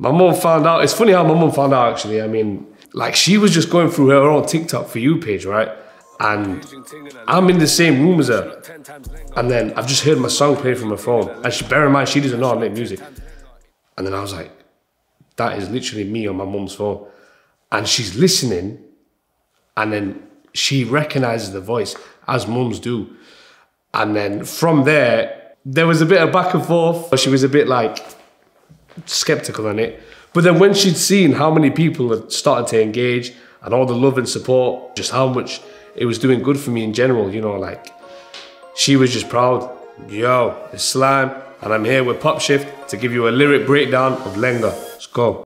My mum found out. It's funny how my mum found out, actually. I mean, like, she was just going through her own TikTok For You page, right? And I'm in the same room as her. And then I've just heard my song play from her phone. And bear in mind, she doesn't know how to make music. And then I was like, that is literally me on my mum's phone. And she's listening. And then she recognizes the voice, as mums do. And then from there was a bit of back and forth. She was a bit like skeptical on it. But then when she'd seen how many people had started to engage and all the love and support, just how much it was doing good for me in general, you know, like, she was just proud. Yo, it's Sliime, and I'm here with PopShift to give you a lyric breakdown of Lehenga. Let's go.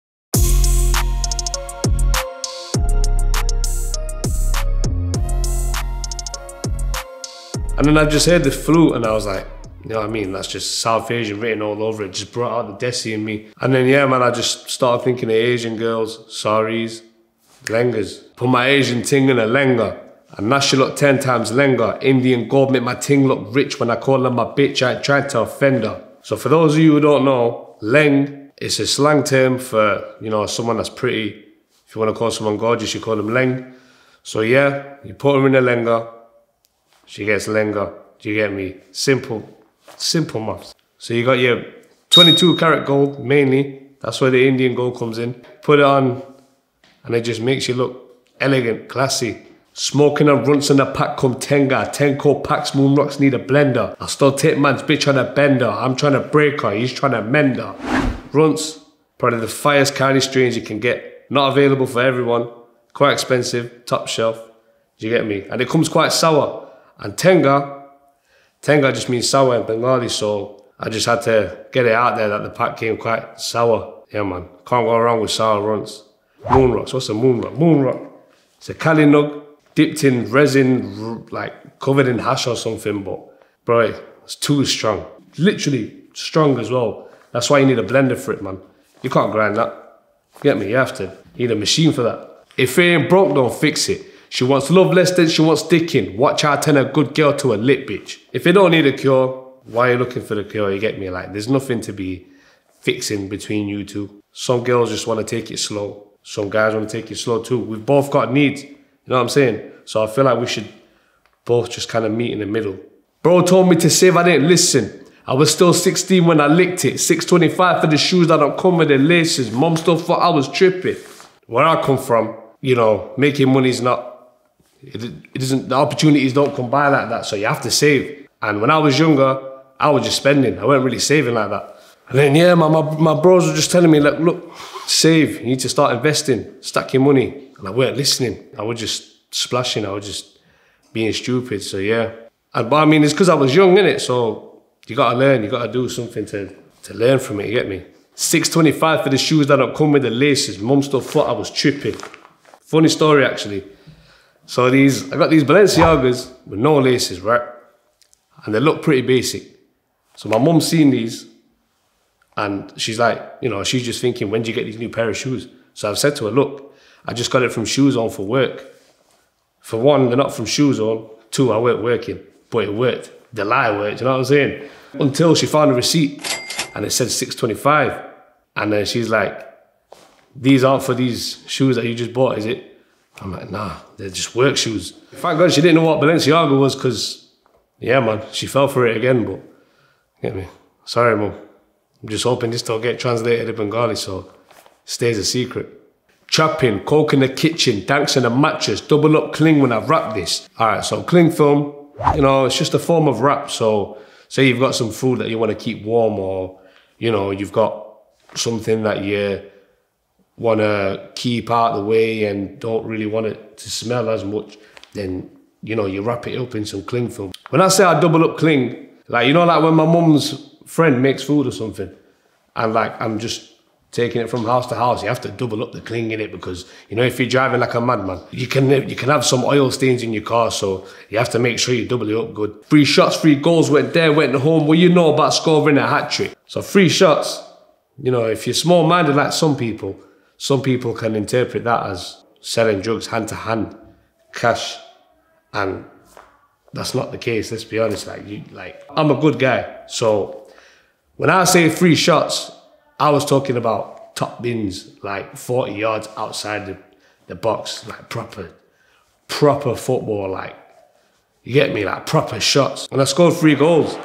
And then I just heard the flute and I was like, you know what I mean? That's just South Asian written all over it. Just brought out the Desi in me. And then, yeah, man, I just started thinking of Asian girls, saris, Lehengas. Put my Asian ting in a Lehenga. And that she look 10 times Lehenga. Indian gold make my ting look rich. When I call her my bitch, I ain't trying to offend her. So for those of you who don't know, Leng is a slang term for, you know, someone that's pretty. If you want to call someone gorgeous, you call them Leng. So yeah, you put her in a Lehenga, she gets Lehenga. Do you get me? Simple maths. So you got your 22 karat gold, mainly. That's where the Indian gold comes in. Put it on, and it just makes you look elegant, classy. Smoking and runts in the pack come Tenga. 10 cold packs, moon rocks need a blender. I still take man's bitch on a bender. I'm trying to break her, he's trying to mend her. Runts, probably the finest kind of strains you can get. Not available for everyone. Quite expensive, top shelf. Do you get me? And it comes quite sour. And Tenga just means sour in Bengali, so I just had to get it out there that the pack came quite sour. Yeah, man. Can't go wrong with sour runts. Moon rocks. What's a moon rock? Moon rock. It's a Kali nug dipped in resin, like covered in hash or something, but bro, it's too strong. Literally strong as well. That's why you need a blender for it, man. You can't grind that. Get me? You have to. You need a machine for that. If it ain't broke, don't fix it. She wants love less than she wants sticking. Watch how I turn a good girl to a lit bitch. If you don't need a cure, why are you looking for the cure? You get me? Like, there's nothing to be fixing between you two. Some girls just want to take it slow. Some guys want to take it slow too. We've both got needs. You know what I'm saying? So I feel like we should both just kind of meet in the middle. Bro told me to save, I didn't listen. I was still 16 when I licked it. 625 for the shoes that don't come with the laces. Mom still thought I was tripping. Where I come from, you know, making money's not, it isn't, the opportunities don't come by like that, so you have to save. And when I was younger, I was just spending. I weren't really saving like that. And then, yeah, my bros were just telling me, like, look, save. You need to start investing. Stack your money. And I weren't listening. I was just splashing. I was just being stupid. So, yeah. But I mean, it's because I was young, innit? So you got to learn. You got to do something to learn from it, you get me? 625 for the shoes that don't come with the laces. Mum still thought I was tripping. Funny story, actually. So I got these Balenciagas with no laces, right? And they look pretty basic. So my mum's seen these and she's like, you know, she's just thinking, when do you get these new pair of shoes? So I've said to her, look, I just got it from Shoes On for work. For one, they're not from Shoes On. Two, I weren't working, but it worked. The lie worked, you know what I'm saying? Until she found a receipt and it said 625. And then she's like, these aren't for these shoes that you just bought, is it? I'm like, nah, they're just work shoes. Thank God she didn't know what Balenciaga was, because, yeah, man, she fell for it again, but, get me? Sorry, Mum. I'm just hoping this don't get translated in Bengali, so it stays a secret. Trapping, coke in the kitchen, danks in the mattress, double up cling when I wrap this. All right, so cling film, you know, it's just a form of wrap. So say you've got some food that you want to keep warm, or, you know, you've got something that you want to keep out the way and don't really want it to smell as much, then, you know, you wrap it up in some cling film. When I say I double up cling, like, you know, like when my mum's friend makes food or something, and like, I'm just taking it from house to house, you have to double up the cling in it, because, you know, if you're driving like a madman, you can have some oil stains in your car, so you have to make sure you double it up good. 3 shots, 3 goals, went there, went home. Well, you know about scoring a hat trick. So 3 shots, you know, if you're small-minded like some people can interpret that as selling drugs hand to hand, cash, and that's not the case. Let's be honest. I'm a good guy, so when I say 3 shots, I was talking about top bins, like 40 yards outside the box, like proper football, like, you get me, like proper shots. And I scored 3 goals.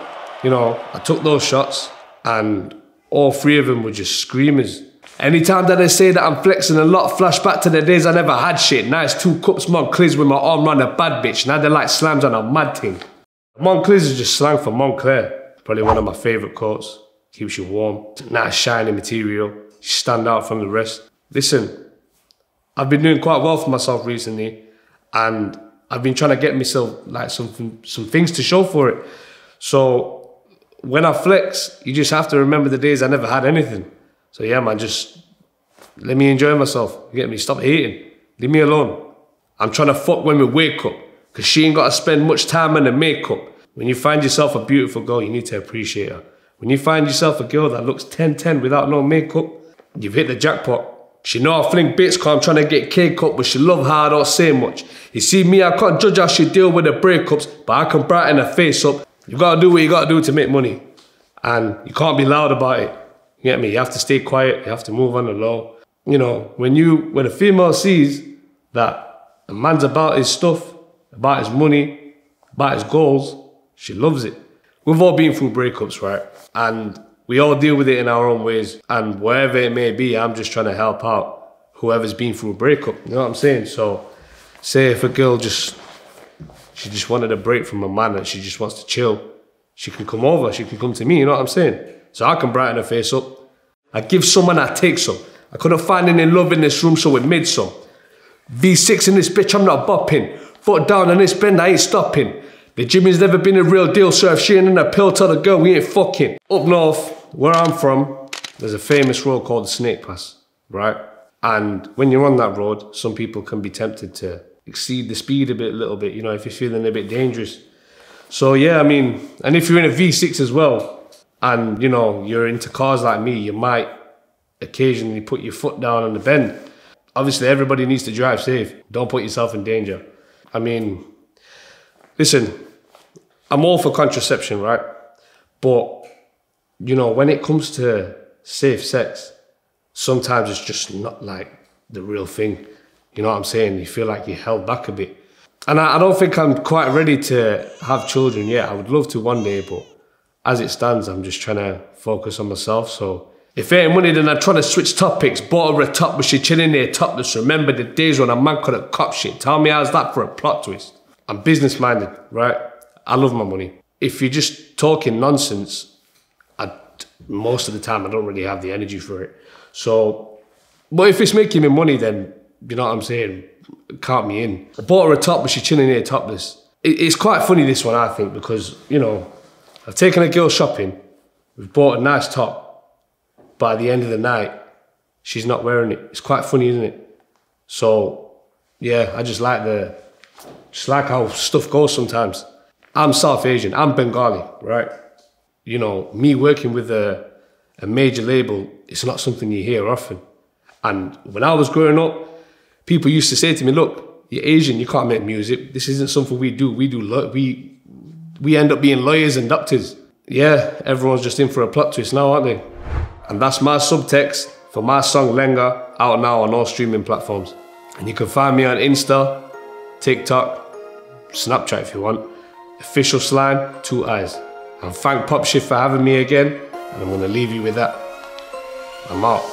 You know, I took those shots and all 3 of them were just screamers. Anytime that they say that I'm flexing a lot, flashback to the days I never had shit. Nice 2 cups Moncliz with my arm round a bad bitch. Now they like slams on a mad thing. Moncliz is just slang for Montclair. Probably one of my favourite quotes. Keeps you warm. Nice shiny material. You stand out from the rest. Listen, I've been doing quite well for myself recently, and I've been trying to get myself like some things to show for it. So when I flex, you just have to remember the days I never had anything. So yeah, man, just let me enjoy myself. You get me? Stop hating. Leave me alone. I'm trying to fuck when we wake up, because she ain't got to spend much time on the makeup. When you find yourself a beautiful girl, you need to appreciate her. When you find yourself a girl that looks 10-10 without no makeup, you've hit the jackpot. She know I fling bits cause I'm trying to get cake up, but she love how I don't say much. You see me, I can't judge how she deal with the breakups, but I can brighten her face up. You gotta do what you gotta do to make money. And you can't be loud about it. You get me? You have to stay quiet, you have to move on the low. You know, when a female sees that a man's about his stuff, about his money, about his goals, she loves it. We've all been through breakups, right? And we all deal with it in our own ways. And wherever it may be, I'm just trying to help out whoever's been through a breakup. You know what I'm saying? So, say if a girl she just wanted a break from a man and she just wants to chill, she can come over, she can come to me, you know what I'm saying? So I can brighten her face up. I give some and I take some. I couldn't find any love in this room, so we made some. V6 in this bitch, I'm not bopping. Foot down on this bend, I ain't stopping. The Jimmy's never been a real deal, so if she ain't in a pill, tell the girl we ain't fucking. Up north, where I'm from, there's a famous road called the Snake Pass, right? And when you're on that road, some people can be tempted to exceed the speed a little bit, you know, if you're feeling a bit dangerous. So yeah, I mean, and if you're in a V6 as well, and you know, you're into cars like me, you might occasionally put your foot down on the bend. Obviously, everybody needs to drive safe. Don't put yourself in danger. I mean, listen, I'm all for contraception, right? But, you know, when it comes to safe sex, sometimes it's just not like the real thing. You know what I'm saying? You feel like you're held back a bit. And I don't think I'm quite ready to have children yet. I would love to one day, but as it stands, I'm just trying to focus on myself. So if it ain't money, then I try to switch topics. Bought her a top, but she chilling there topless. Remember the days when a man couldn't cop shit. Tell me how's that for a plot twist? I'm business minded, right? I love my money. If you're just talking nonsense, most of the time I don't really have the energy for it. So, but if it's making me money, then you know what I'm saying? Count me in. I bought her a top, but she's chilling here topless. It's quite funny, this one, I think, because, you know, I've taken a girl shopping, we've bought a nice top, but at the end of the night, she's not wearing it. It's quite funny, isn't it? So, yeah, I just like how stuff goes sometimes. I'm South Asian, I'm Bengali, right? You know, me working with a major label, it's not something you hear often. And when I was growing up, people used to say to me, look, you're Asian, you can't make music. This isn't something we do. We end up being lawyers and doctors. Yeah, everyone's just in for a plot twist now, aren't they? And that's my subtext for my song Lehenga, out now on all streaming platforms. And you can find me on Insta, TikTok, Snapchat if you want. Official Sliime, 2 eyes. And thank PopShift for having me again. And I'm gonna leave you with that. I'm out.